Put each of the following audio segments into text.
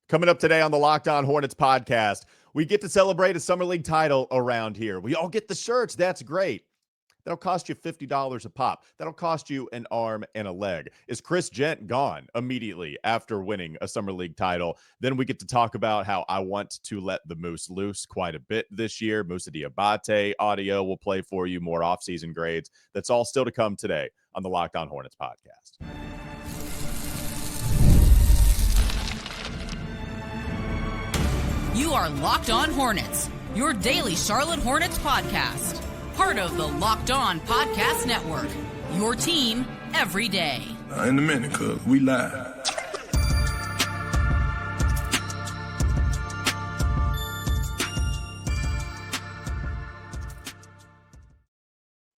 Coming up today on the Locked On Hornets podcast, we get to celebrate a Summer League title around here. We all get the shirts. That's great. That'll cost you $50 a pop. That'll cost you an arm and a leg. Is Chris Jent gone immediately after winning a Summer League title? Then we get to talk about how I want to let the Moose loose quite a bit this year. Musa Diabate audio will play for you, more offseason grades. That's all still to come today on the Locked On Hornets podcast. You are Locked On Hornets, your daily Charlotte Hornets podcast. Part of the Locked On Podcast Network, your team every day. In a minute, cuz we live.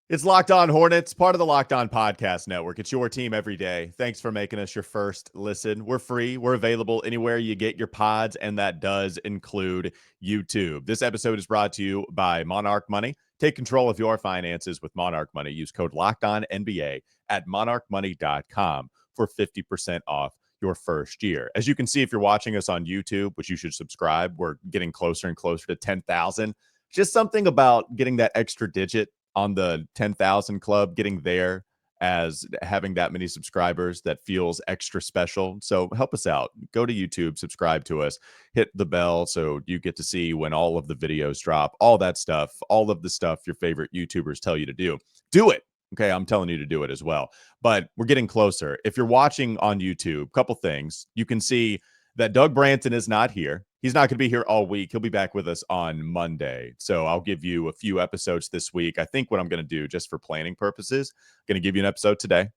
It's Locked On Hornets, part of the Locked On Podcast Network. It's your team every day. Thanks for making us your first listen. We're free. We're available anywhere you get your pods, and that does include YouTube. This episode is brought to you by Monarch Money. Take control of your finances with Monarch Money. Use code LOCKEDONNBA at monarchmoney.com for 50% off your first year. As you can see, if you're watching us on YouTube, which you should subscribe, we're getting closer and closer to 10,000. Just something about getting that extra digit on the 10,000 club, getting there as having that many subscribers that feels extra special. So help us out. Go to YouTube, subscribe to us, hit the bell so you get to see when all of the videos drop, all that stuff, all of the stuff your favorite YouTubers tell you to do. Do it. Okay, I'm telling you to do it as well. But we're getting closer. If you're watching on YouTube, couple things. You can see that Doug Branton is not here. He's not going to be here all week. He'll be back with us on Monday. So I'll give you a few episodes this week. I think what I'm going to do, just for planning purposes, I'm going to give you an episode today. I'm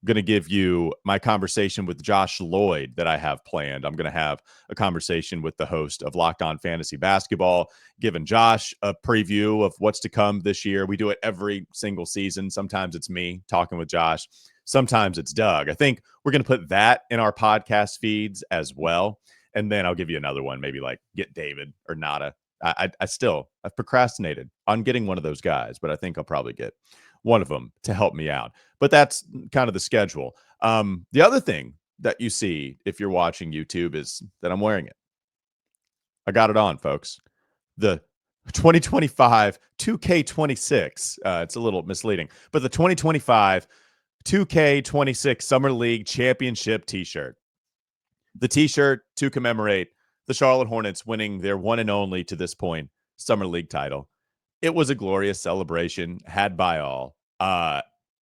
going to give you my conversation with Josh Lloyd that I have planned. I'm going to have a conversation with the host of Locked On Fantasy Basketball, giving Josh a preview of what's to come this year. We do it every single season. Sometimes it's me talking with Josh. Sometimes it's Doug. I think we're going to put that in our podcast feeds as well. And then I'll give you another one, maybe like get David or Nada. I've procrastinated on getting one of those guys, but I think I'll probably get one of them to help me out. But that's kind of the schedule. The other thing that you see if you're watching YouTube is that I'm wearing it. I got it on, folks. The 2025 2K26. It's a little misleading, but the 2025 2K26 Summer League Championship t-shirt. The t-shirt to commemorate the Charlotte Hornets winning their one and only, to this point, Summer League title. It was a glorious celebration, had by all.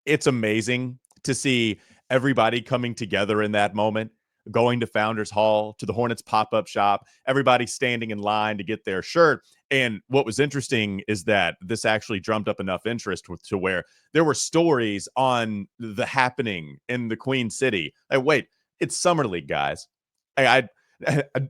It's amazing to see everybody coming together in that moment, going to Founders Hall, to the Hornets pop-up shop, everybody standing in line to get their shirt. And what was interesting is that this actually drummed up enough interest to where there were stories on the happening in the Queen City. Like, wait, it's Summer League, guys. I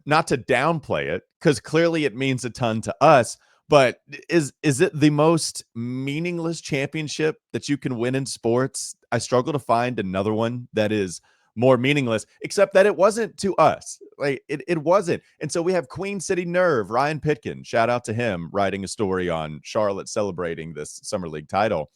not to downplay it, because clearly it means a ton to us, but is it the most meaningless championship that you can win in sports? I struggle to find another one that is more meaningless, except that it wasn't to us. Like it wasn't. And so we have Queen City Nerve, Ryan Pitkin, shout out to him, writing a story on Charlotte celebrating this Summer League title.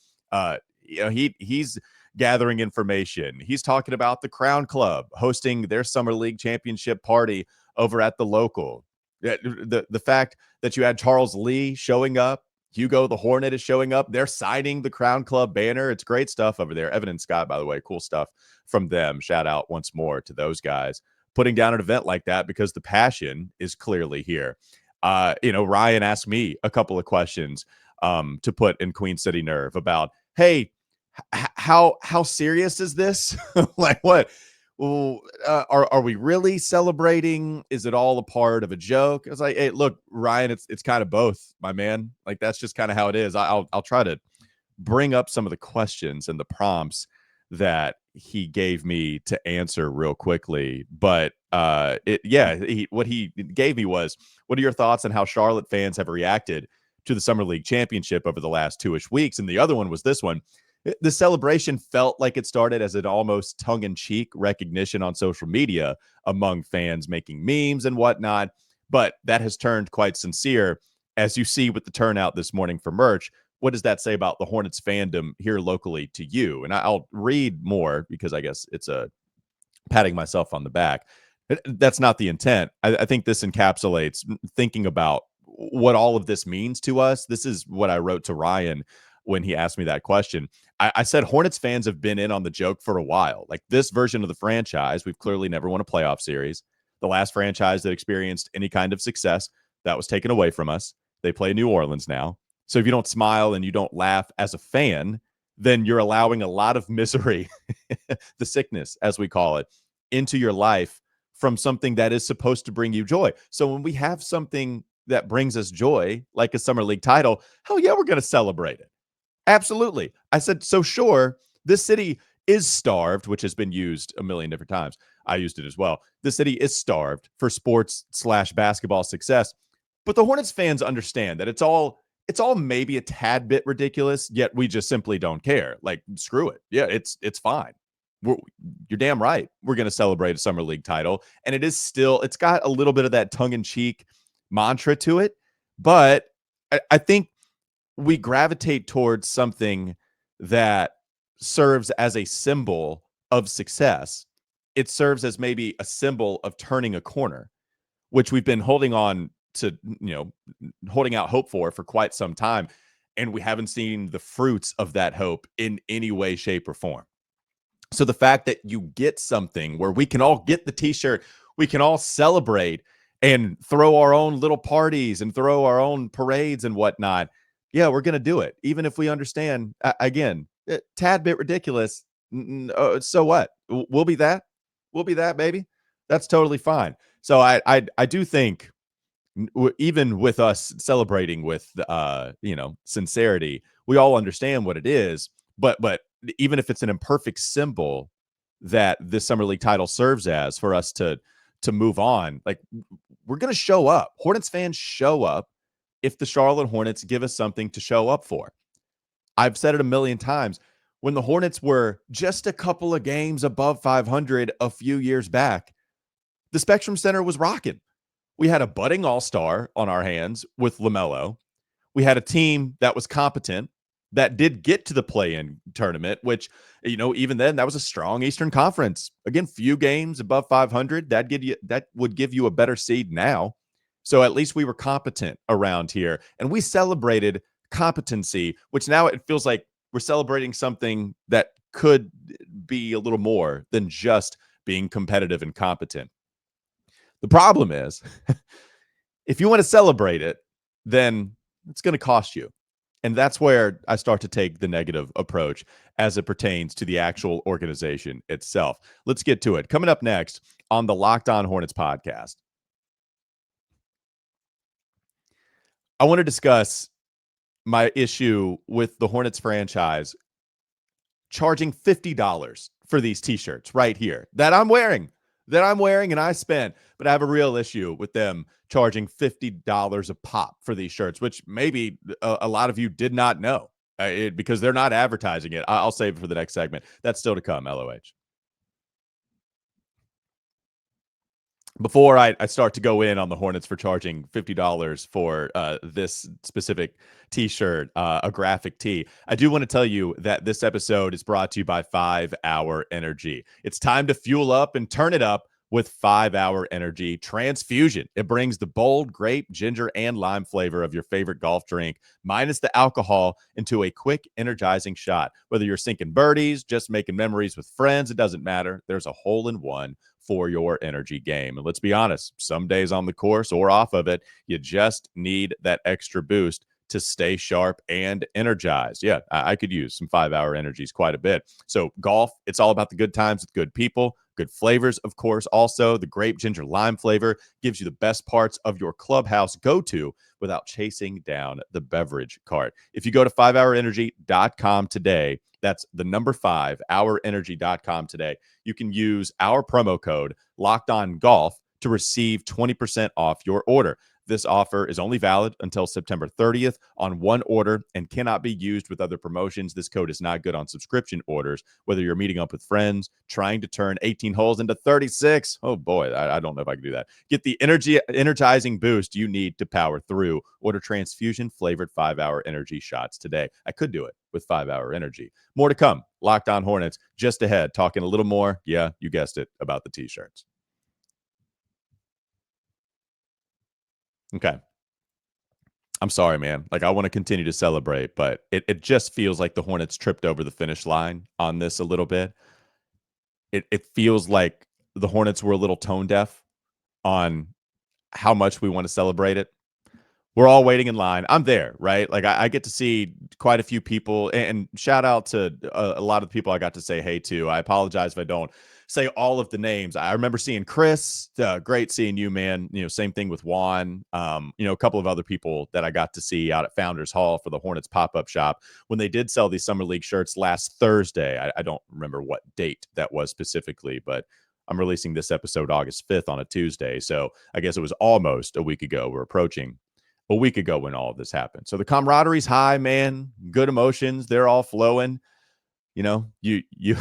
He's gathering information. He's talking about the Crown Club hosting their Summer League championship party over at the local. The fact that you had Charles Lee showing up, Hugo the Hornet is showing up. They're signing the Crown Club banner. It's great stuff over there. Evan and Scott, by the way, cool stuff from them. Shout out once more to those guys putting down an event like that, because the passion is clearly here. Ryan asked me a couple of questions to put in Queen City Nerve about, hey, how serious is this? Like, what? Well, are we really celebrating? Is it all a part of a joke? I was like, hey, look, Ryan, it's kind of both, my man. Like, that's just kind of how it is. I'll try to bring up some of the questions and the prompts that he gave me to answer real quickly. But what he gave me was, what are your thoughts on how Charlotte fans have reacted to the Summer League championship over the last 2-ish weeks? And the other one was this one. The celebration felt like it started as an almost tongue-in-cheek recognition on social media among fans making memes and whatnot, but that has turned quite sincere, as you see with the turnout this morning for merch. What does that say about the Hornets fandom here locally to you? And I'll read more, because I guess it's a patting myself on the back. That's not the intent. I think this encapsulates thinking about what all of this means to us. This is what I wrote to Ryan when he asked me that question. I said Hornets fans have been in on the joke for a while. Like this version of the franchise, we've clearly never won a playoff series. The last franchise that experienced any kind of success, that was taken away from us. They play New Orleans now. So if you don't smile and you don't laugh as a fan, then you're allowing a lot of misery, the sickness, as we call it, into your life from something that is supposed to bring you joy. So when we have something that brings us joy, like a summer league title, hell yeah, we're going to celebrate it. Absolutely. I said, so sure, this city is starved, which has been used a million different times. I used it as well. The city is starved for sports/basketball success. But the Hornets fans understand that it's all maybe a tad bit ridiculous, yet we just simply don't care. Like, screw it. Yeah, it's fine. You're damn right. We're going to celebrate a summer league title. And it's got a little bit of that tongue-in-cheek mantra to it. But I think we gravitate towards something that serves as a symbol of success. It serves as maybe a symbol of turning a corner, which we've been holding on to, holding out hope for quite some time. And we haven't seen the fruits of that hope in any way, shape, or form. So the fact that you get something where we can all get the t-shirt, we can all celebrate and throw our own little parties and throw our own parades and whatnot. Yeah, we're going to do it. Even if we understand, again, a tad bit ridiculous. So what? We'll be that. We'll be that, baby. That's totally fine. So I do think even with us celebrating with, sincerity, we all understand what it is. But even if it's an imperfect symbol that this summer league title serves as for us to move on, like we're going to show up. Hornets fans show up if the Charlotte Hornets give us something to show up for. I've said it a million times. When the Hornets were just a couple of games above 500 a few years back, the Spectrum Center was rocking. We had a budding all-star on our hands with LaMelo. We had a team that was competent, that did get to the play-in tournament, which, even then, that was a strong Eastern Conference. Again, few games above 500, that would give you a better seed now. So at least we were competent around here, and we celebrated competency, which now it feels like we're celebrating something that could be a little more than just being competitive and competent. The problem is, if you want to celebrate it, then it's going to cost you. And that's where I start to take the negative approach as it pertains to the actual organization itself. Let's get to it. Coming up next on the Locked On Hornets podcast, I want to discuss my issue with the Hornets franchise charging $50 for these t-shirts right here that I'm wearing and I spent, but I have a real issue with them charging $50 a pop for these shirts, which maybe a lot of you did not know because they're not advertising it. I'll save it for the next segment. That's still to come, LOH. Before I start to go in on the Hornets for charging $50 for this specific t-shirt, a graphic tee, I do want to tell you that this episode is brought to you by 5 Hour Energy. It's time to fuel up and turn it up with 5 Hour Energy Transfusion. It brings the bold grape, ginger, and lime flavor of your favorite golf drink, minus the alcohol, into a quick, energizing shot. Whether you're sinking birdies, just making memories with friends, it doesn't matter. There's a hole-in-one for your energy game. And let's be honest, some days on the course or off of it, you just need that extra boost to stay sharp and energized. Yeah, I could use some 5 Hour Energies quite a bit. So golf, it's all about the good times with good people, good flavors, of course. Also, the grape, ginger, lime flavor gives you the best parts of your clubhouse go-to without chasing down the beverage cart. If you go to 5hourenergy.com today, that's the number 5, hourenergy.com today, you can use our promo code LOCKEDONGOLF to receive 20% off your order. This offer is only valid until September 30th on one order and cannot be used with other promotions. This code is not good on subscription orders, whether you're meeting up with friends, trying to turn 18 holes into 36. Oh boy, I don't know if I can do that. Get the energizing boost you need to power through. Order transfusion flavored 5 Hour Energy shots today. I could do it with 5 Hour Energy. More to come. Locked On Hornets just ahead, talking a little more. Yeah, you guessed it, about the t-shirts. Okay. I'm sorry, man. Like, I want to continue to celebrate, but it just feels like the Hornets tripped over the finish line on this a little bit. It feels like the Hornets were a little tone deaf on how much we want to celebrate it. We're all waiting in line. I'm there, right? Like I get to see quite a few people, and shout out to a lot of the people I got to say hey to. I apologize if I don't say all of the names. I remember seeing Chris. Great seeing you, man. Same thing with Juan. A couple of other people that I got to see out at Founders Hall for the Hornets pop-up shop when they did sell these Summer League shirts last Thursday. I don't remember what date that was specifically, but I'm releasing this episode August 5th on a Tuesday. So I guess it was almost a week ago. We're approaching a week ago when all of this happened. So the camaraderie's high, man. Good emotions. They're all flowing. You you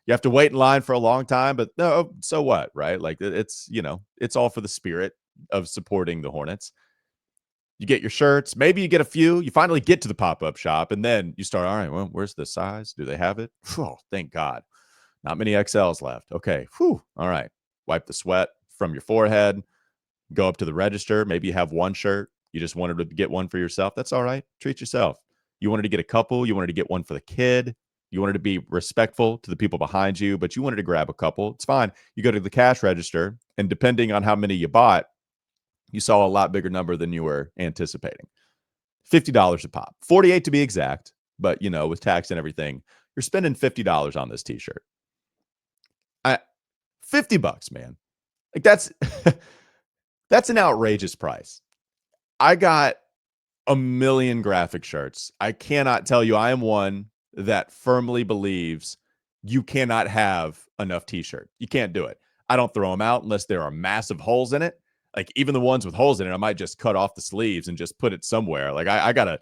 have to wait in line for a long time, but no, so what, right? Like it's all for the spirit of supporting the Hornets. You get your shirts. Maybe you get a few. You finally get to the pop-up shop, and then you start, all right, well, where's the size? Do they have it? Oh, thank God. Not many XLs left. Okay. Whew. All right. Wipe the sweat from your forehead. Go up to the register. Maybe you have one shirt. You just wanted to get one for yourself. That's all right. Treat yourself. You wanted to get a couple. You wanted to get one for the kid. You wanted to be respectful to the people behind you, but you wanted to grab a couple. It's fine. You go to the cash register, and depending on how many you bought, you saw a lot bigger number than you were anticipating. $50 a pop. 48 to be exact, but with tax and everything, you're spending $50 on this t-shirt. $50, man. Like that's that's an outrageous price. I got a million graphic shirts. I cannot tell you. I am one that firmly believes you cannot have enough t-shirt. You can't do it. I don't throw them out unless there are massive holes in it. Like even the ones with holes in it, I might just cut off the sleeves and just put it somewhere. Like I gotta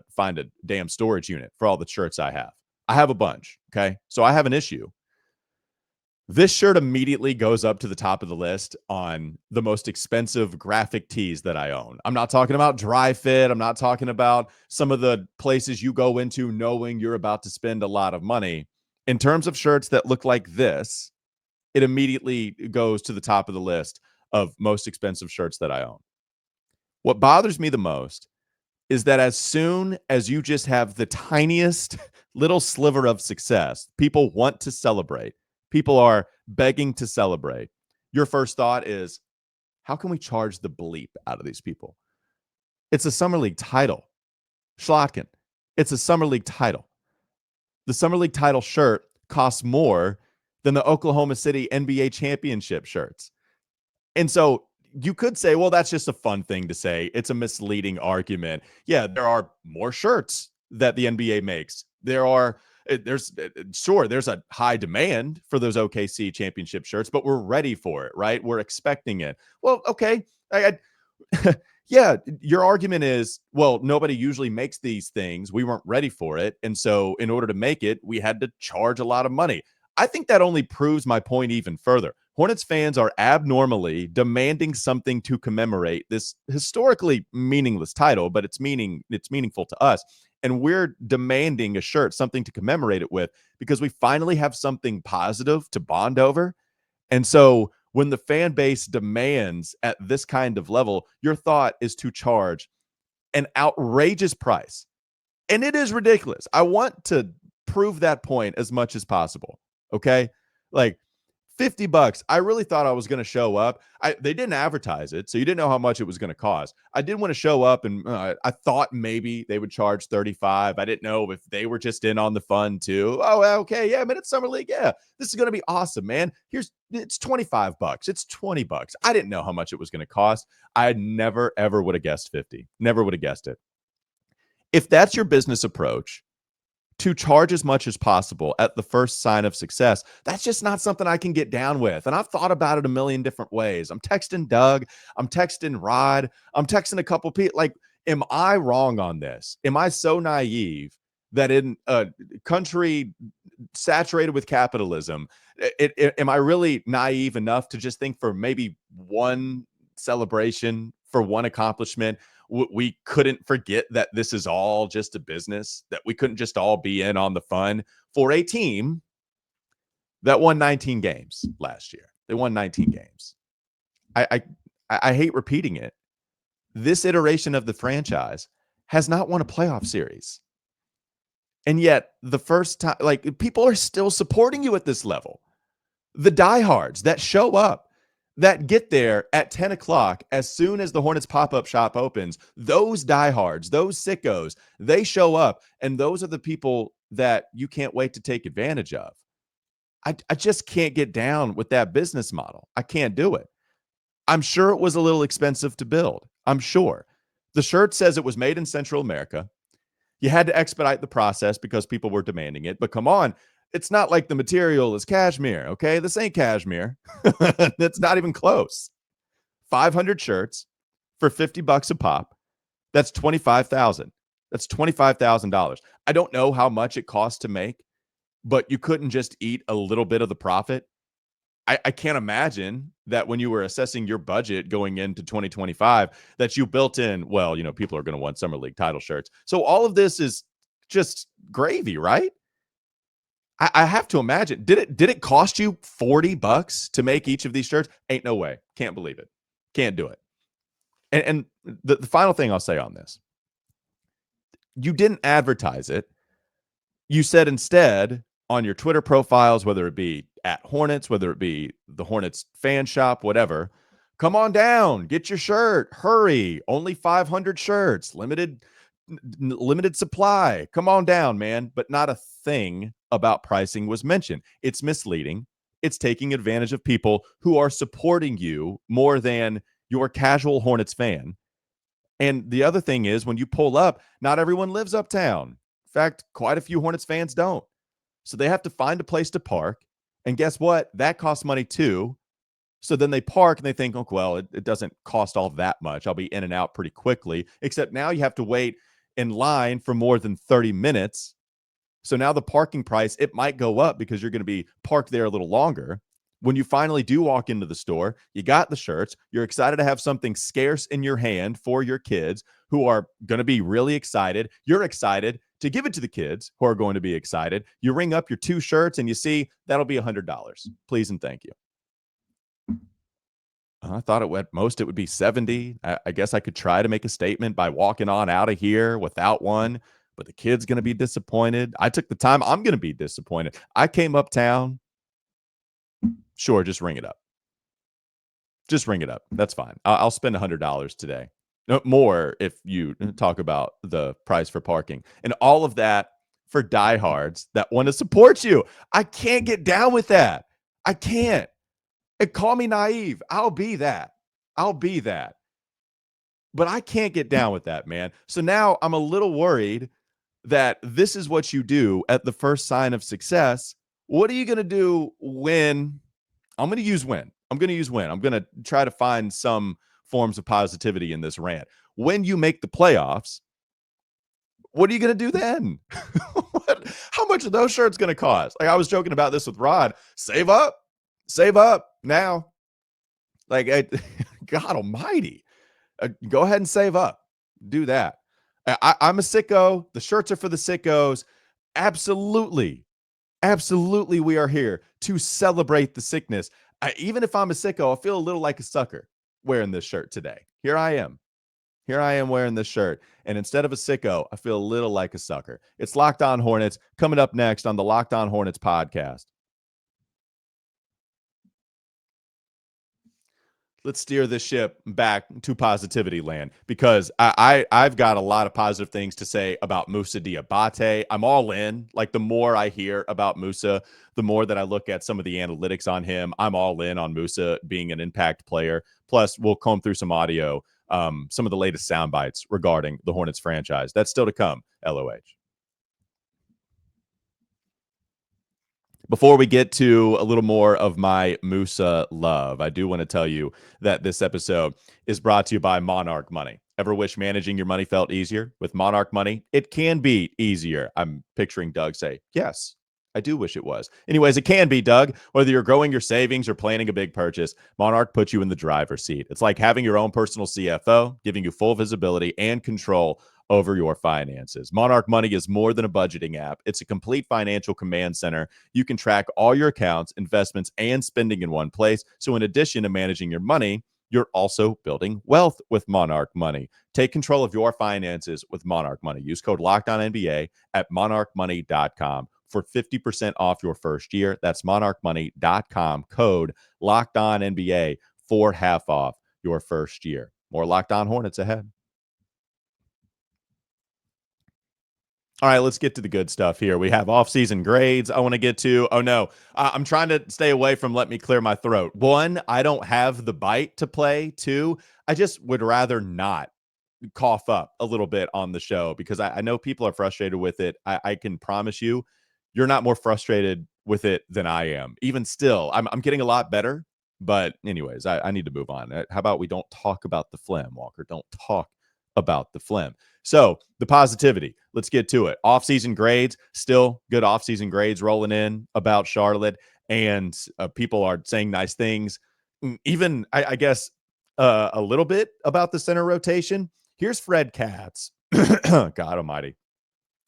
find a damn storage unit for all the shirts I have. I have a bunch. Okay. So I have an issue. This shirt immediately goes up to the top of the list on the most expensive graphic tees that I own. I'm not talking about Dry Fit. I'm not talking about some of the places you go into knowing you're about to spend a lot of money. In terms of shirts that look like this, it immediately goes to the top of the list of most expensive shirts that I own. What bothers me the most is that as soon as you just have the tiniest little sliver of success, people want to celebrate. People are begging to celebrate. Your first thought is, how can we charge the bleep out of these people? It's a Summer League title. Schlotkin, it's a Summer League title. The Summer League title shirt costs more than the Oklahoma City NBA championship shirts. And so you could say, well, that's just a fun thing to say. It's a misleading argument. Yeah, there are more shirts that the NBA makes. There's a high demand for those OKC championship shirts, but we're ready for it, right? We're expecting it. Well, okay. Yeah, your argument is, well, nobody usually makes these things. We weren't ready for it. And so in order to make it, we had to charge a lot of money. I think that only proves my point even further. Hornets fans are abnormally demanding something to commemorate this historically meaningless title, but it's meaningful to us. And we're demanding a shirt, something to commemorate it with, because we finally have something positive to bond over. And so when the fan base demands at this kind of level, your thought is to charge an outrageous price. And it is ridiculous. I want to prove that point as much as possible. Okay. Like $50. I really thought I was going to show up. They didn't advertise it, so you didn't know how much it was going to cost. I did want to show up, and I thought maybe they would charge $35. I didn't know if they were just in on the fun too. Oh, okay, yeah, man, it's Summer League. Yeah, this is going to be awesome, man. It's $25. It's $20. I didn't know how much it was going to cost. I never ever would have guessed 50. Never would have guessed it. If that's your business approach, to charge as much as possible at the first sign of success, that's just not something I can get down with. And I've thought about it a million different ways. I'm texting Doug. I'm texting Rod. I'm texting a couple people. Like, am I wrong on this? Am I so naive that in a country saturated with capitalism, am I really naive enough to just think for maybe one celebration, for one accomplishment, we couldn't forget that this is all just a business, that we couldn't just all be in on the fun for a team that won 19 games last year? They won 19 games. I hate repeating it, this iteration of the franchise has not won a playoff series. And yet the first time, like, people are still supporting you at this level. The diehards that show up, that get there at 10 o'clock as soon as the Hornets pop-up shop opens, those diehards, those sickos, they show up, and those are the people that you can't wait to take advantage of. I just can't get down with that business model. I can't do it. I'm sure it was a little expensive to build. I'm sure. The shirt says it was made in Central America. You had to expedite the process because people were demanding it. But come on, it's not like the material is cashmere, okay? This ain't cashmere. It's not even close. 500 shirts for $50 a pop. That's $25,000. That's $25,000. I don't know how much it costs to make, but you couldn't just eat a little bit of the profit. I can't imagine that when you were assessing your budget going into 2025 that you built in, well, people are going to want Summer League title shirts. So all of this is just gravy, right? I have to imagine. Did it cost you $40 to make each of these shirts? Ain't no way. Can't believe it. Can't do it. And the final thing I'll say on this, you didn't advertise it. You said instead on your Twitter profiles, whether it be at Hornets, whether it be the Hornets fan shop, whatever, come on down, get your shirt, hurry, only 500 shirts, limited supply, come on down, man. But not a thing about pricing was mentioned. It's misleading. It's taking advantage of people who are supporting you more than your casual Hornets fan. And the other thing is, when you pull up, not everyone lives uptown. In fact, quite a few Hornets fans don't. So they have to find a place to park. And guess what? That costs money too. So then they park and they think, oh, well, it doesn't cost all that much. I'll be in and out pretty quickly. Except now you have to wait in line for more than 30 minutes. So now the parking price, it might go up because you're going to be parked there a little longer. When you finally do walk into the store, you got the shirts. You're excited to have something scarce in your hand for your kids who are going to be really excited. You're excited to give it to the kids who are going to be excited. You ring up your 2 shirts and you see that'll be $100. Please and thank you. I thought at most it would be 70. I guess I could try to make a statement by walking on out of here without one, but the kid's going to be disappointed. I took the time. I'm going to be disappointed. I came uptown. Sure, just ring it up. Just ring it up. That's fine. I'll spend $100 today. No more if you talk about the price for parking and all of that for diehards that want to support you. I can't get down with that. I can't. And call me naive. I'll be that. But I can't get down with that, man. So now I'm a little worried that this is what you do at the first sign of success. What are you going to do when? I'm going to use when. I'm going to try to find some forms of positivity in this rant. When you make the playoffs, what are you going to do then? How much are those shirts going to cost? Like, I was joking about this with Rod. Save up now. Like, God almighty. Go ahead and save up. Do that. I'm a sicko. The shirts are for the sickos. Absolutely, we are here to celebrate the sickness. Even if I'm a sicko, I feel a little like a sucker wearing this shirt today. Here I am wearing this shirt. And instead of a sicko, I feel a little like a sucker. It's Locked On Hornets coming up next on the Locked On Hornets podcast. Let's steer this ship back to positivity land because I've got a lot of positive things to say about Musa Diabate. I'm all in. Like, the more I hear about Musa, the more that I look at some of the analytics on him, I'm all in on Musa being an impact player. Plus, we'll comb through some audio, some of the latest sound bites regarding the Hornets franchise. That's still to come, LOH. Before we get to a little more of my Musa love, I do want to tell you that this episode is brought to you by Monarch Money. Ever wish managing your money felt easier? With Monarch Money, it can be easier. I'm picturing Doug say, yes, I do wish it was. Anyways, it can be, Doug. Whether you're growing your savings or planning a big purchase, Monarch puts you in the driver's seat. It's like having your own personal CFO, giving you full visibility and control over your finances. Monarch Money is more than a budgeting app. It's a complete financial command center. You can track all your accounts, investments, and spending in one place. So in addition to managing your money, you're also building wealth with Monarch Money. Take control of your finances with Monarch Money. Use code LOCKEDONNBA at monarchmoney.com for 50% off your first year. That's monarchmoney.com, code LOCKEDONNBA for half off your first year. More Locked On Hornets ahead. All right, let's get to the good stuff here. We have off-season grades I want to get to. Oh, no. I'm trying to stay away from let me clear my throat. One, I don't have the bite to play. Two, I just would rather not cough up a little bit on the show because I know people are frustrated with it. I can promise you, you're not more frustrated with it than I am. Even still, I'm getting a lot better. But anyways, I need to move on. How about we don't talk about the phlegm, Walker? Don't talk about the phlegm. So the positivity, let's get to it. Off-season grades, still good off-season grades rolling in about Charlotte, and people are saying nice things. Even, I guess, a little bit about the center rotation. Here's Fred Katz. God almighty.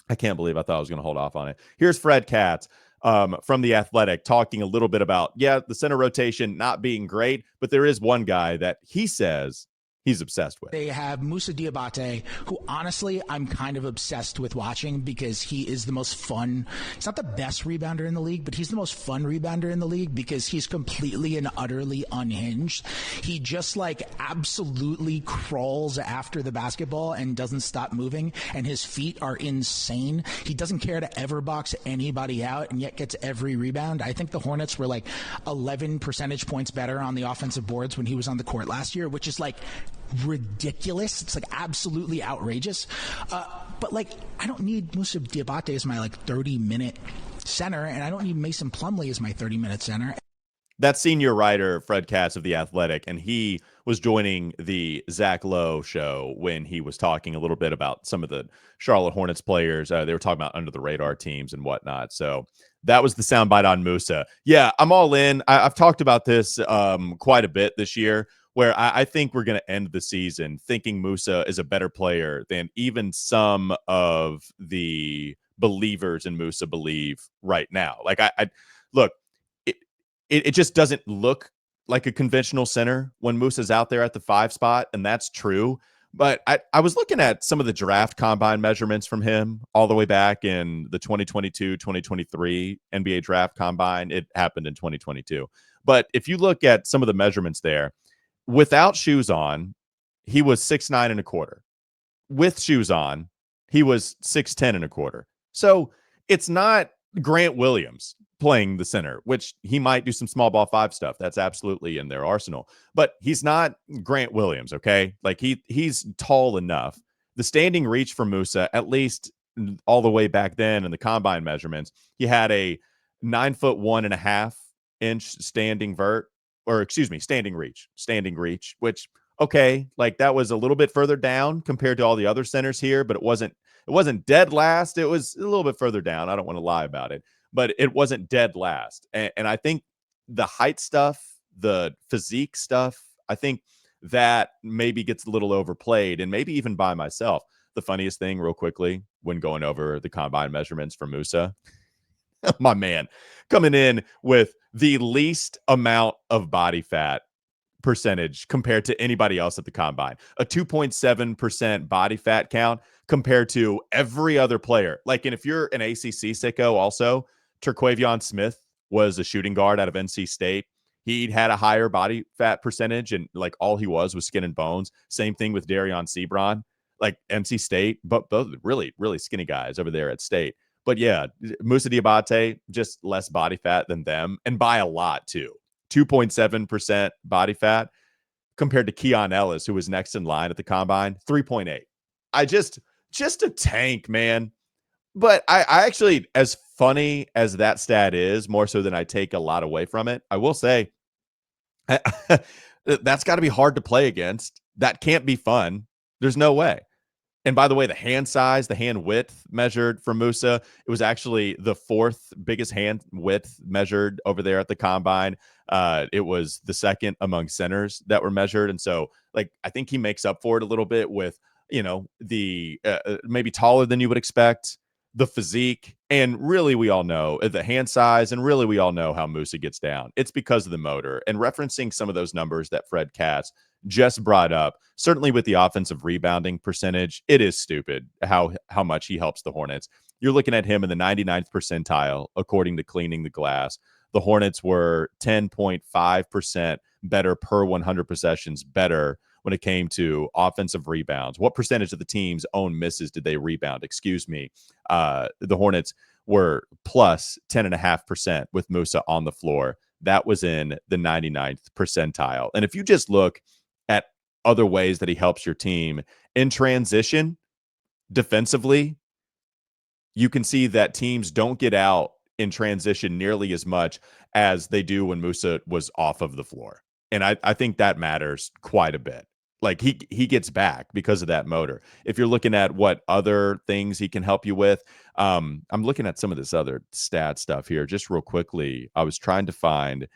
I can't believe I thought I was going to hold off on it. Here's Fred Katz from The Athletic talking a little bit about, the center rotation not being great, but there is one guy that he says he's obsessed with. They have Musa Diabate, who honestly I'm kind of obsessed with watching because he is the most fun. He's not the best rebounder in the league, but he's the most fun rebounder in the league because he's completely and utterly unhinged. He just absolutely crawls after the basketball and doesn't stop moving, and his feet are insane. He doesn't care to ever box anybody out and yet gets every rebound. I think the Hornets were 11 percentage points better on the offensive boards when he was on the court last year, which is ridiculous. It's absolutely outrageous. But I don't need Musa Diabate as my 30-minute center, and I don't need Mason Plumlee as my 30-minute center. That's senior writer Fred Katz of The Athletic, and he was joining the Zach Lowe show when he was talking a little bit about some of the Charlotte Hornets players. They were talking about under the radar teams and whatnot. So that was the soundbite on Musa. Yeah, I'm all in. I've talked about this quite a bit this year, where I think we're going to end the season thinking Musa is a better player than even some of the believers in Musa believe right now. I look, it just doesn't look like a conventional center when Musa's out there at the 5 spot, and that's true. But I was looking at some of the draft combine measurements from him all the way back in the 2022-2023 NBA draft combine. It happened in 2022. But if you look at some of the measurements there, without shoes on, he was 6'9 and a quarter. With shoes on, he was 6'10 and a quarter. So it's not Grant Williams playing the center, which he might do some small ball 5 stuff. That's absolutely in their arsenal. But he's not Grant Williams, okay? He's tall enough. The standing reach for Musa, at least all the way back then in the combine measurements, he had a 9'1.5" standing reach, which, okay, that was a little bit further down compared to all the other centers here, but it wasn't dead last. It was a little bit further down. I don't want to lie about it, but it wasn't dead last. And I think the height stuff, the physique stuff, I think that maybe gets a little overplayed, and maybe even by myself. The funniest thing real quickly when going over the combine measurements for Musa, my man coming in with the least amount of body fat percentage compared to anybody else at the combine, a 2.7% body fat count compared to every other player. And if you're an ACC sicko, also Terquavion Smith was a shooting guard out of NC State. He had a higher body fat percentage, and all he was skin and bones. Same thing with Darion Sebron, NC State, but both really, really skinny guys over there at State. But yeah, Musa Diabate, just less body fat than them, and by a lot too. 2.7% body fat compared to Keon Ellis, who was next in line at the combine, 3.8. I just a tank, man. But I actually, as funny as that stat is, more so than I take a lot away from it, I will say that's got to be hard to play against. That can't be fun. There's no way. And by the way, the hand size, the hand width measured for Musa, it was actually the 4th biggest hand width measured over there at the combine. It was the 2nd among centers that were measured. And so, I think he makes up for it a little bit with, the maybe taller than you would expect, the physique, and really we all know the hand size, and really we all know how Musa gets down. It's because of the motor. And referencing some of those numbers that Fred Katz just brought up, certainly with the offensive rebounding percentage, it is stupid how much he helps the Hornets. You're looking at him in the 99th percentile according to Cleaning the Glass. The Hornets were 10.5% better per 100 possessions better when it came to offensive rebounds. What percentage of the team's own misses did they rebound? Excuse me. The Hornets were plus 10.5% with Musa on the floor. That was in the 99th percentile. And if you just look at other ways that he helps your team in transition defensively, you can see that teams don't get out in transition nearly as much as they do when Musa was off of the floor. And I think that matters quite a bit. Like he gets back because of that motor. If you're looking at what other things he can help you with, I'm looking at some of this other stat stuff here just real quickly. I was trying to find,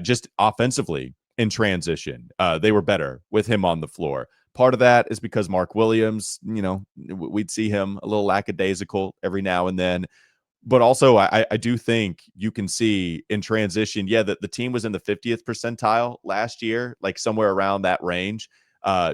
just offensively in transition, they were better with him on the floor. Part of that is because Mark Williams, we'd see him a little lackadaisical every now and then. But also, I do think you can see in transition, that the team was in the 50th percentile last year, like somewhere around that range,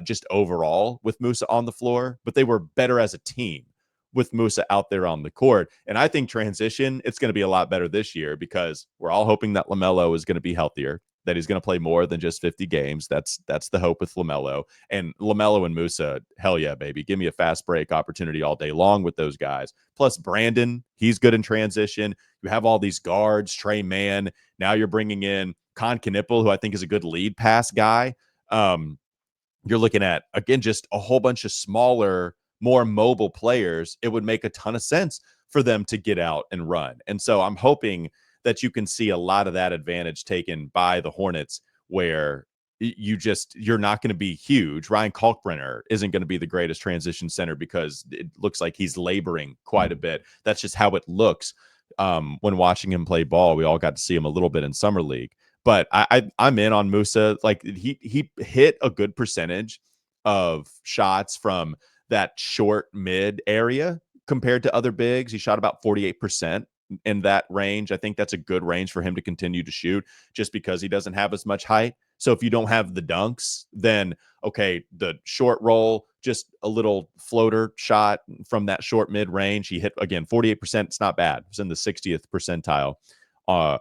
just overall with Musa on the floor. But they were better as a team with Musa out there on the court. And I think transition, it's going to be a lot better this year because we're all hoping that LaMelo is going to be healthier, that he's going to play more than just 50 games. That's the hope with LaMelo. And LaMelo and Musa, hell yeah, baby. Give me a fast break opportunity all day long with those guys. Plus Brandon, he's good in transition. You have all these guards, Trey Mann. Now you're bringing in Con Knipple, who I think is a good lead pass guy. You're looking at, again, just a whole bunch of smaller, more mobile players. It would make a ton of sense for them to get out and run. And so I'm hoping that you can see a lot of that advantage taken by the Hornets, where you're not going to be huge. Ryan Kalkbrenner isn't going to be the greatest transition center because it looks like he's laboring quite a bit. That's just how it looks when watching him play ball. We all got to see him a little bit in summer league, but I'm in on Musa. Like he hit a good percentage of shots from that short mid area compared to other bigs. He shot about 48% in that range. I think that's a good range for him to continue to shoot just because he doesn't have as much height. So if you don't have the dunks, then okay, the short roll, just a little floater shot from that short mid range. He hit again 48%. It's not bad. It's in the 60th percentile,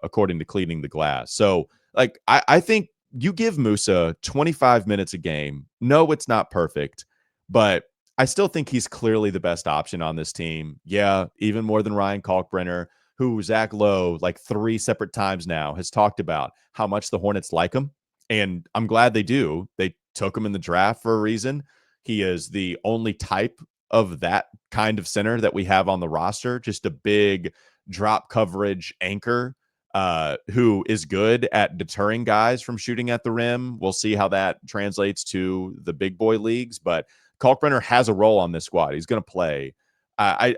according to Cleaning the Glass. So like I think you give Musa 25 minutes a game. No, it's not perfect, but I still think he's clearly the best option on this team. Yeah, even more than Ryan Kalkbrenner, who Zach Lowe, like 3 separate times now, has talked about how much the Hornets like him. And I'm glad they do. They took him in the draft for a reason. He is the only type of that kind of center that we have on the roster, just a big drop coverage anchor who is good at deterring guys from shooting at the rim. We'll see how that translates to the big boy leagues, but Kalkbrenner has a role on this squad. He's going to play. I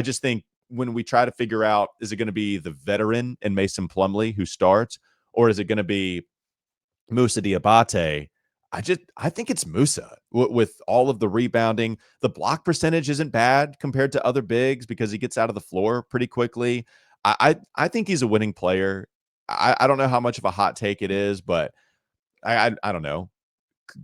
just think when we try to figure out, is it going to be the veteran and Mason Plumlee who starts, or is it going to be Musa Diabate? I think it's Musa with all of the rebounding. The block percentage isn't bad compared to other bigs because he gets out of the floor pretty quickly. I think he's a winning player. I don't know how much of a hot take it is, but I don't know.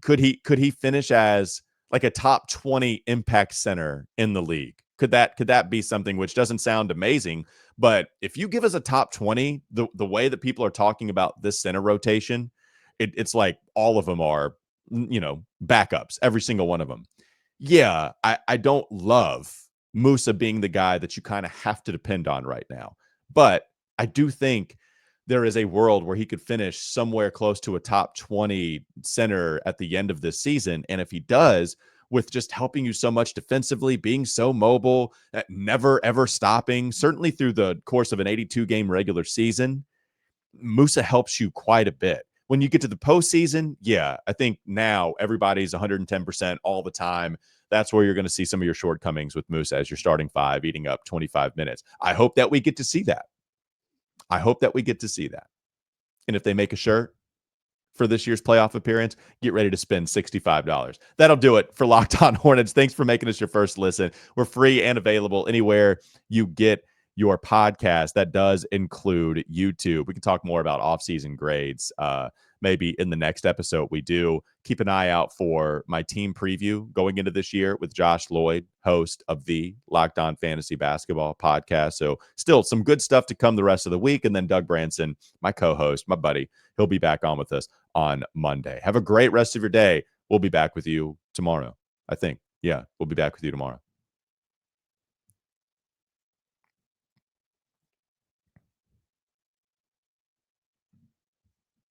Could he finish as like a top 20 impact center in the league? Could that be something, which doesn't sound amazing, but if you give us a top 20, the way that people are talking about this center rotation, it's like all of them are, backups, every single one of them. Yeah, I don't love Musa being the guy that you kind of have to depend on right now, but I do think there is a world where he could finish somewhere close to a top 20 center at the end of this season. And if he does, with just helping you so much defensively, being so mobile, never, ever stopping, certainly through the course of an 82-game regular season, Musa helps you quite a bit. When you get to the postseason, I think now everybody's 110% all the time. That's where you're going to see some of your shortcomings with Musa as your starting 5 eating up 25 minutes. I hope that we get to see that. And if they make a shirt, for this year's playoff appearance, get ready to spend $65. That'll do it for Locked On Hornets. Thanks for making us your first listen. We're free and available anywhere you get your podcast. That does include YouTube. We can talk more about offseason grades maybe in the next episode we do. Keep an eye out for my team preview going into this year with Josh Lloyd, host of the Locked On Fantasy Basketball podcast. So still some good stuff to come the rest of the week. And then Doug Branson, my co-host, my buddy, he'll be back on with us on Monday. Have a great rest of your day. We'll be back with you tomorrow, I think. Yeah, we'll be back with you tomorrow.